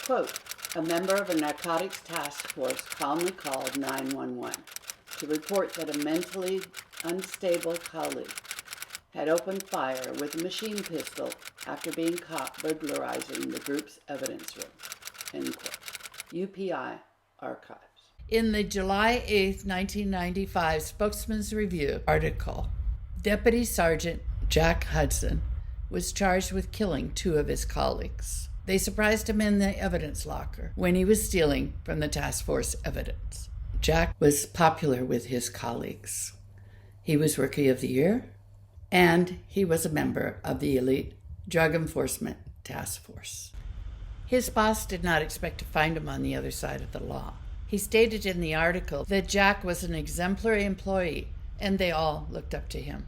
Quote, a member of a narcotics task force calmly called 911 to report that a mentally unstable colleague had opened fire with a machine pistol after being caught burglarizing the group's evidence room. End quote. UPI Archives. In the July 8, 1995 Spokesman's Review article, Deputy Sergeant Jack Hudson was charged with killing 2 of his colleagues. They surprised him in the evidence locker when he was stealing from the task force evidence. Jack was popular with his colleagues. He was Rookie of the Year, and he was a member of the elite Drug Enforcement Task Force. His boss did not expect to find him on the other side of the law. He stated in the article that Jack was an exemplary employee, and they all looked up to him.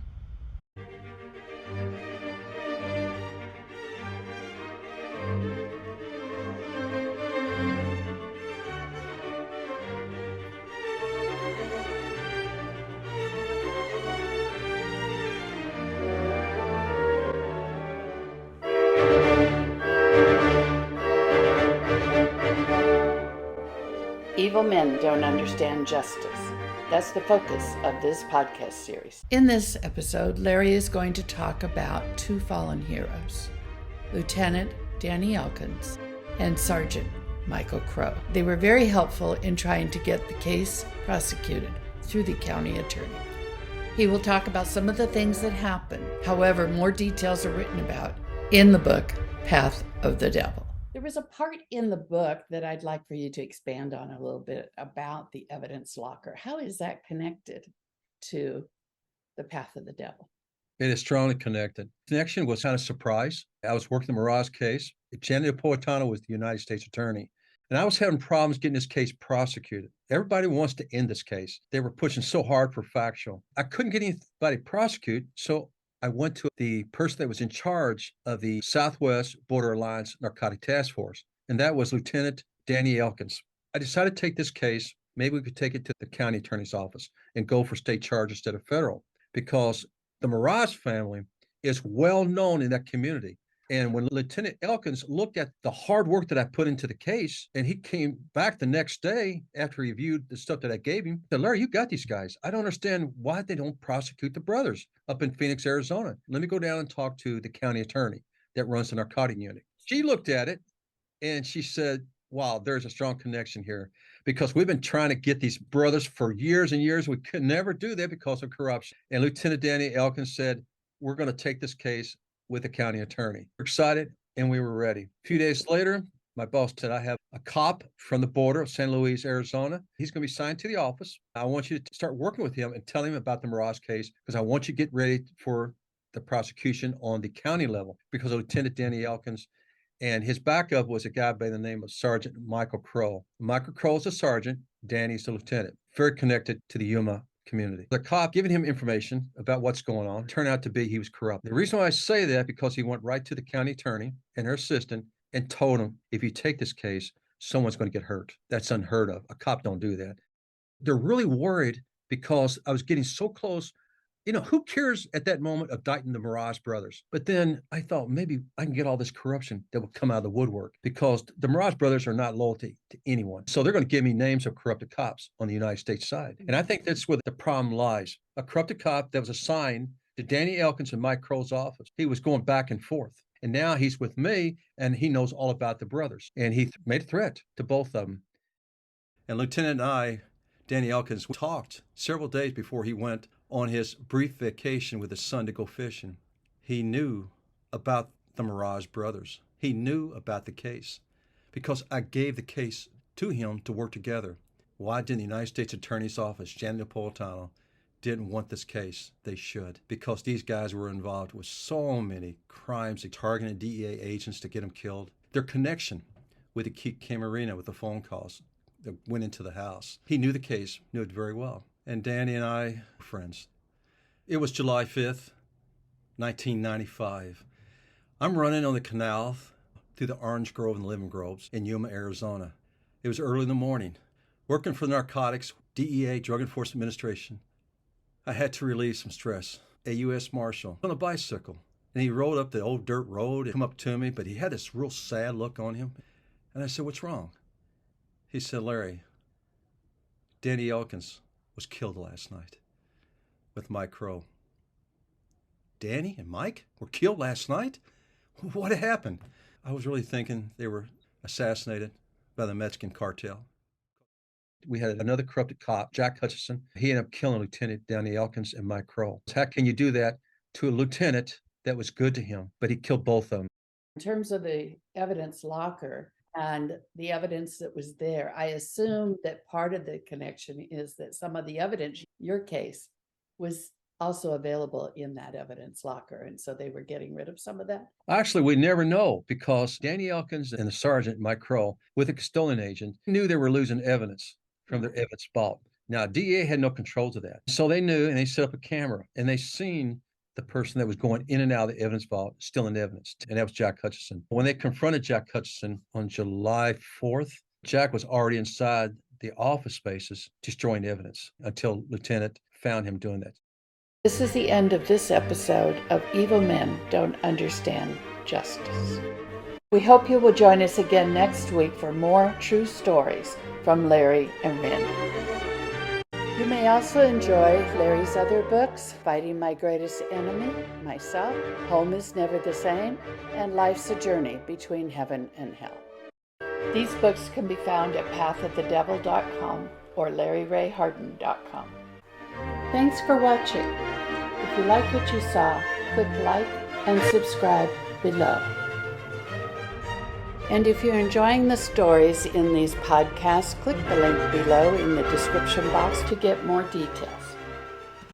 Evil men don't understand justice. That's the focus of this podcast series. In this episode, Larry is going to talk about 2 fallen heroes, Lieutenant Danny Elkins and Sergeant Michael Crowe. They were very helpful in trying to get the case prosecuted through the county attorney. He will talk about some of the things that happened. However, more details are written about in the book, Path of the Devil. There was a part in the book that I'd like for you to expand on a little bit about the evidence locker. How is that connected to the Path of the Devil? It is strongly connected. Connection was kind of a surprise. I was working the Mirage case. Gianni Napolitano was the United States attorney. And I was having problems getting this case prosecuted. Everybody wants to end this case. They were pushing so hard for factual. I couldn't get anybody prosecuted, so I went to the person that was in charge of the Southwest Border Alliance Narcotic Task Force, and that was Lieutenant Danny Elkins. I decided to take this case. Maybe we could take it to the county attorney's office and go for state charge instead of federal, because the Mirage family is well known in that community. And when Lieutenant Elkins looked at the hard work that I put into the case, and he came back the next day after he reviewed the stuff that I gave him, he said, Larry, you got these guys. I don't understand why they don't prosecute the brothers up in Phoenix, Arizona. Let me go down and talk to the county attorney that runs the narcotic unit. She looked at it and she said, wow, there's a strong connection here, because we've been trying to get these brothers for years and years. We could never do that because of corruption. And Lieutenant Danny Elkins said, we're going to take this case with the county attorney. We're excited, and we were ready. A few days later, my boss said, I have a cop from the border of San Luis, Arizona. He's going to be signed to the office. I want you to start working with him and tell him about the Mirage case, because I want you to get ready for the prosecution on the county level, because of Lieutenant Danny Elkins. And his backup was a guy by the name of Sergeant Michael Crowe. Michael Crowe is a sergeant. Danny's the lieutenant. Very connected to the Yuma community. The cop giving him information about what's going on turned out to be he was corrupt. The reason why I say that, because he went right to the county attorney and her assistant and told him, if you take this case, someone's going to get hurt. That's unheard of. A cop don't do that. They're really worried because I was getting so close. You know, who cares at that moment of indicting the Mirage brothers? But then I thought maybe I can get all this corruption that will come out of the woodwork, because the Mirage brothers are not loyal to anyone. So they're going to give me names of corrupted cops on the United States side. And I think that's where the problem lies. A corrupted cop that was assigned to Danny Elkins and Mike Crowe's office. He was going back and forth. And now he's with me, and he knows all about the brothers. And he made a threat to both of them. And Lieutenant and I, Danny Elkins, talked several days before he went on his brief vacation with his son to go fishing. He knew about the Mirage brothers. He knew about the case because I gave the case to him to work together. Why didn't the United States Attorney's Office, Gianni Napolitano, didn't want this case? They should, because these guys were involved with so many crimes. They targeted DEA agents to get them killed. Their connection with the Camarena, with the phone calls that went into the house. He knew the case, knew it very well. And Danny and I were friends. It was July 5th, 1995. I'm running on the canal through the orange grove and lemon groves in Yuma, Arizona. It was early in the morning. Working for the narcotics, DEA, Drug Enforcement Administration. I had to relieve some stress. A U.S. Marshal on a bicycle. And he rode up the old dirt road and come up to me, but he had this real sad look on him. And I said, what's wrong? He said, Larry, Danny Elkins was killed last night with Mike Crowe. Danny and Mike were killed last night? What happened? I was really thinking they were assassinated by the Mexican cartel. We had another corrupted cop, Jack Hudson. He ended up killing Lieutenant Danny Elkins and Mike Crowe. How can you do that to a lieutenant that was good to him, but he killed both of them? In terms of the evidence locker and the evidence that was there, I assume that part of the connection is that some of the evidence, your case, was also available in that evidence locker. And so they were getting rid of some of that. Actually, we never know because Danny Elkins and the sergeant, Mike Crowe, with a custodian agent, knew they were losing evidence from their evidence vault. Now, DEA had no control to that. So they knew, and they set up a camera, and they seen the person that was going in and out of the evidence vault still in evidence, and that was Jack Hutchison. When they confronted Jack Hutchison on July 4th, Jack was already inside the office spaces destroying evidence until Lieutenant found him doing that. This is the end of this episode of Evil Men Don't Understand Justice. We hope you will join us again next week for more true stories from Larry and Rin. You may also enjoy Larry's other books, Fighting My Greatest Enemy, Myself, Home is Never the Same, and Life's a Journey Between Heaven and Hell. These books can be found at pathofthedevil.com or larryrayharden.com. Thanks for watching. If you like what you saw, click like and subscribe below. And if you're enjoying the stories in these podcasts, click the link below in the description box to get more details.